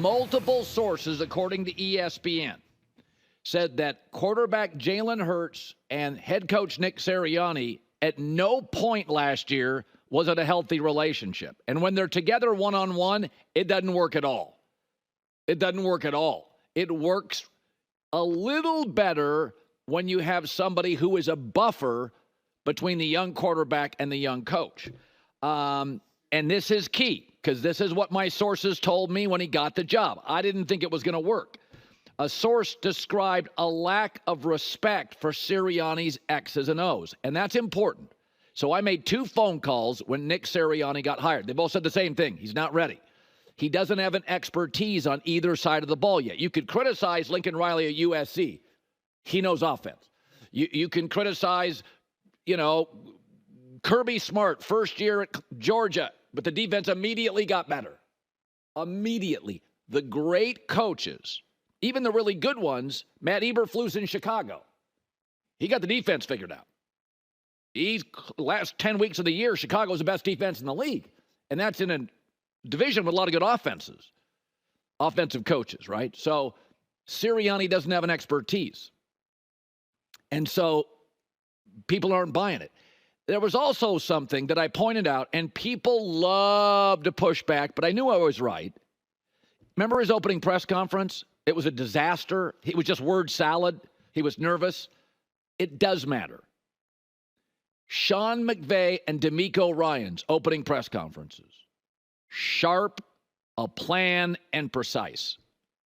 multiple sources, according to ESPN, said that quarterback Jalen Hurts and head coach Nick Sirianni at no point last year was it a healthy relationship. And when they're together one-on-one, it doesn't work at all. It doesn't work at all. It works a little better when you have somebody who is a buffer between the young quarterback and the young coach. And this is key, because this is what my sources told me when he got the job. I didn't think it was going to work. A source described a lack of respect for Sirianni's X's and O's, and that's important. So I made 2 phone calls when Nick Sirianni got hired. They both said the same thing. He's not ready. He doesn't have an expertise on either side of the ball yet. You could criticize Lincoln Riley at USC. He knows offense. You can criticize, Kirby Smart, first year at Georgia, but the defense immediately got better. Immediately. The great coaches, even the really good ones, Matt Eberflus in Chicago, he got the defense figured out. Last 10 weeks of the year, Chicago's the best defense in the league. And that's in a division with a lot of good offensive coaches, right? So Sirianni doesn't have an expertise. And so people aren't buying it. There was also something that I pointed out, and people love to push back, but I knew I was right. Remember his opening press conference? It was a disaster. It was just word salad. He was nervous. It does matter. Sean McVay and D'Amico Ryans' opening press conferences. Sharp, a plan, and precise.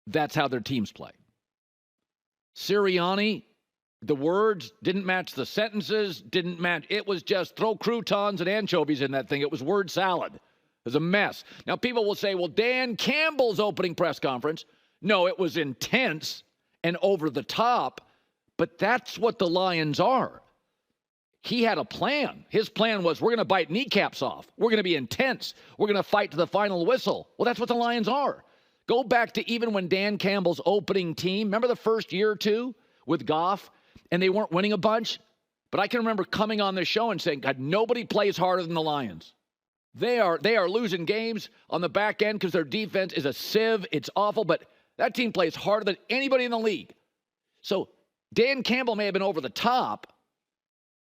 That's how their teams play. Sirianni, the words didn't match the sentences, didn't match. It was just throw croutons and anchovies in that thing. It was word salad. It was a mess. Now, people will say, well, Dan Campbell's opening press conference. No, it was intense and over the top, but that's what the Lions are. He had a plan. His plan was, we're going to bite kneecaps off. We're going to be intense. We're going to fight to the final whistle. Well, that's what the Lions are. Go back to even when Dan Campbell's opening team, remember the first year or two with Goff, and they weren't winning a bunch? But I can remember coming on this show and saying, God, nobody plays harder than the Lions. They are losing games on the back end because their defense is a sieve. It's awful, but that team plays harder than anybody in the league. So Dan Campbell may have been over the top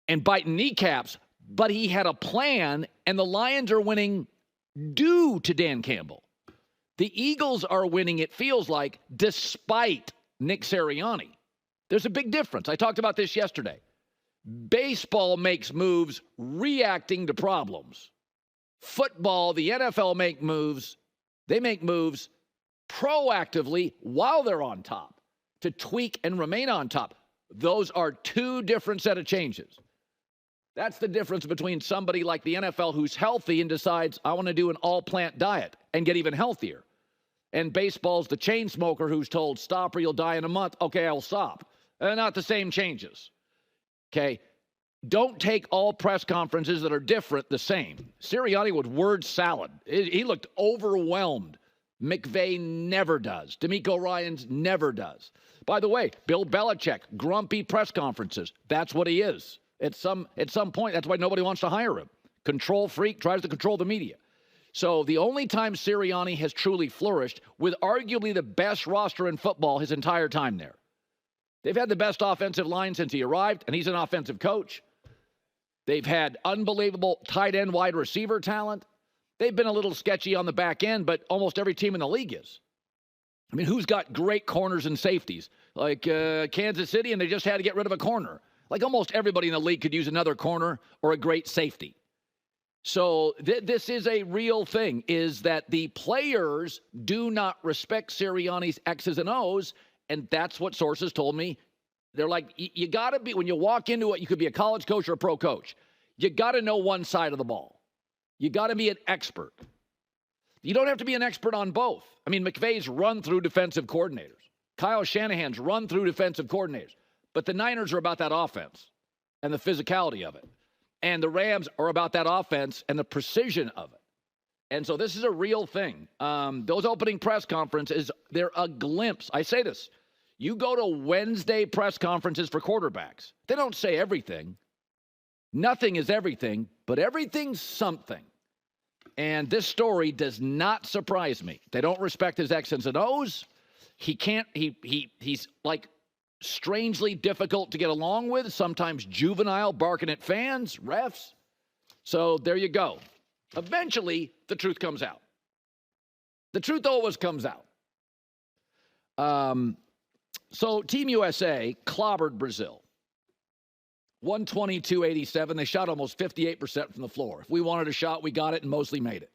and biting kneecaps, but he had a plan, and the Lions are winning due to Dan Campbell. The Eagles are winning, it feels like, despite Nick Sirianni. There's a big difference. I talked about this yesterday. Baseball makes moves reacting to problems. Football, the NFL make moves. They make moves proactively while they're on top to tweak and remain on top. Those are 2 different set of changes. That's the difference between somebody like the NFL who's healthy and decides, I want to do an all-plant diet and get even healthier. And baseball's the chain smoker who's told, stop or you'll die in a month. Okay, I'll stop. They're not the same changes. Okay? Don't take all press conferences that are different the same. Sirianni was word salad. He looked overwhelmed. McVay never does. D'Amico Ryans never does. By the way, Bill Belichick, grumpy press conferences. That's what he is. At some point, that's why nobody wants to hire him. Control freak, tries to control the media. So the only time Sirianni has truly flourished with arguably the best roster in football his entire time there. They've had the best offensive line since he arrived, and he's an offensive coach. They've had unbelievable tight end wide receiver talent. They've been a little sketchy on the back end, but almost every team in the league is. I mean, who's got great corners and safeties? Like Kansas City, and they just had to get rid of a corner. Like almost everybody in the league could use another corner or a great safety. So this is a real thing, is that the players do not respect Sirianni's X's and O's, and that's what sources told me. They're like, you got to be, when you walk into it, you could be a college coach or a pro coach. You got to know one side of the ball. You got to be an expert. You don't have to be an expert on both. I mean, McVay's run through defensive coordinators. Kyle Shanahan's run through defensive coordinators. But the Niners are about that offense and the physicality of it. And the Rams are about that offense and the precision of it. And so this is a real thing. Those opening press conferences, they're a glimpse. I say this. You go to Wednesday press conferences for quarterbacks. They don't say everything. Nothing is everything, but everything's something. And this story does not surprise me. They don't respect his X's and O's. He's like strangely difficult to get along with, sometimes juvenile, barking at fans, refs. So there you go. Eventually, the truth comes out. The truth always comes out. So Team USA clobbered Brazil. 122-87. They shot almost 58% from the floor. If we wanted a shot, we got it and mostly made it.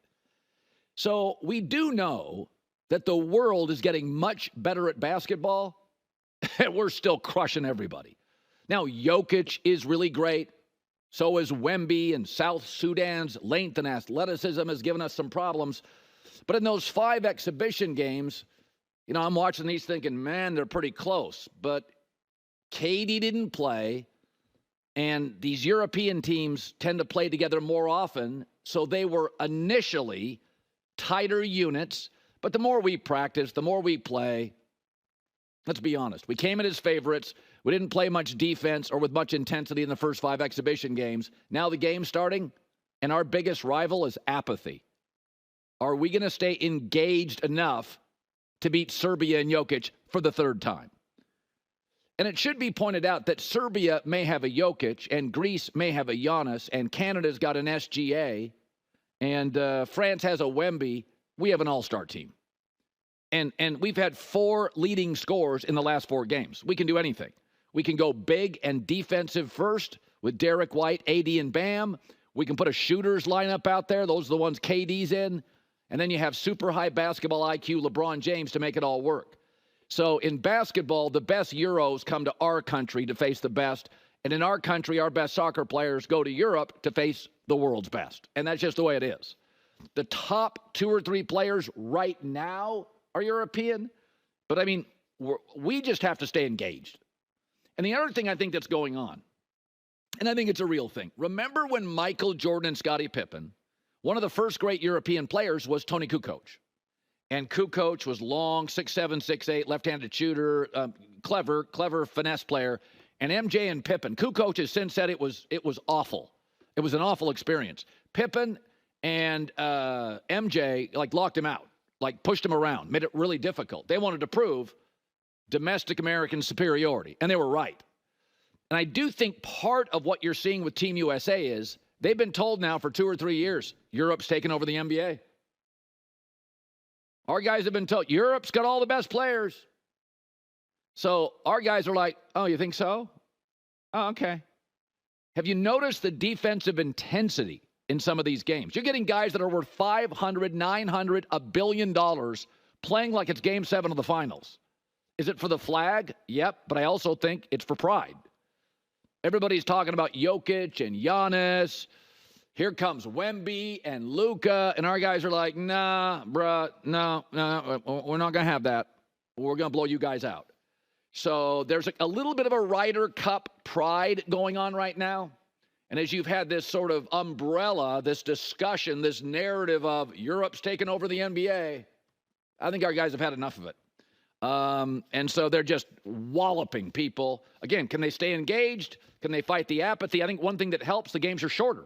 So we do know that the world is getting much better at basketball, and we're still crushing everybody. Now, Jokic is really great. So is Wemby, and South Sudan's length and athleticism has given us some problems. But in those 5 exhibition games, I'm watching these thinking, man, they're pretty close. But KD didn't play. And these European teams tend to play together more often, so they were initially tighter units. But the more we practice, the more we play, let's be honest, we came in as favorites. We didn't play much defense or with much intensity in the first 5 exhibition games. Now the game's starting, and our biggest rival is apathy. Are we going to stay engaged enough to beat Serbia and Jokic for the 3rd time? And it should be pointed out that Serbia may have a Jokic, and Greece may have a Giannis, and Canada's got an SGA, and France has a Wemby. We have an all-star team. And we've had 4 leading scorers in the last 4 games. We can do anything. We can go big and defensive first with Derek White, AD, and Bam. We can put a shooters lineup out there. Those are the ones KD's in. And then you have super high basketball IQ LeBron James to make it all work. So in basketball, the best Euros come to our country to face the best. And in our country, our best soccer players go to Europe to face the world's best. And that's just the way it is. The top 2 or 3 players right now are European. But, I mean, we just have to stay engaged. And the other thing I think that's going on, and I think it's a real thing. Remember when Michael Jordan and Scottie Pippen, one of the first great European players was Tony Kukoc. And Kukoc was long, 6'7", 6'8", left-handed shooter, clever finesse player. And MJ and Pippen, Kukoc has since said it was awful. It was an awful experience. Pippen and MJ, locked him out, pushed him around, made it really difficult. They wanted to prove domestic American superiority, and they were right. And I do think part of what you're seeing with Team USA is they've been told now for 2 or 3 years, Europe's taken over the NBA. Our guys have been told, Europe's got all the best players. So our guys are like, oh, you think so? Oh, okay. Have you noticed the defensive intensity in some of these games? You're getting guys that are worth $500, $900, $1 billion playing like it's Game 7 of the finals. Is it for the flag? Yep, but I also think it's for pride. Everybody's talking about Jokic and Giannis. Here comes Wemby and Luka, and our guys are like, nah, bruh, no, we're not going to have that. We're going to blow you guys out. So there's a little bit of a Ryder Cup pride going on right now. And as you've had this sort of umbrella, this discussion, this narrative of Europe's taken over the NBA, I think our guys have had enough of it. And so they're just walloping people. Again, can they stay engaged? Can they fight the apathy? I think one thing that helps, the games are shorter.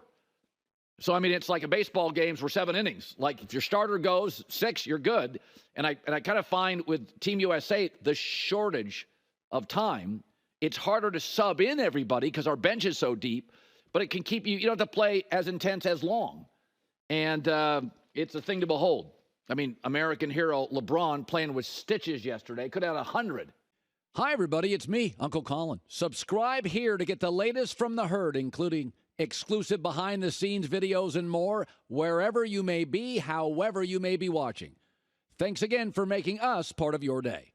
So, I mean, it's like a baseball games were 7 innings. Like, if your starter goes 6, you're good. And I kind of find with Team USA, the shortage of time, it's harder to sub in everybody because our bench is so deep. But it can keep you don't have to play as intense as long. And it's a thing to behold. I mean, American hero LeBron playing with stitches yesterday could have 100. Hi, everybody. It's me, Uncle Colin. Subscribe here to get the latest from the herd, including exclusive behind-the-scenes videos and more, wherever you may be, however you may be watching. Thanks again for making us part of your day.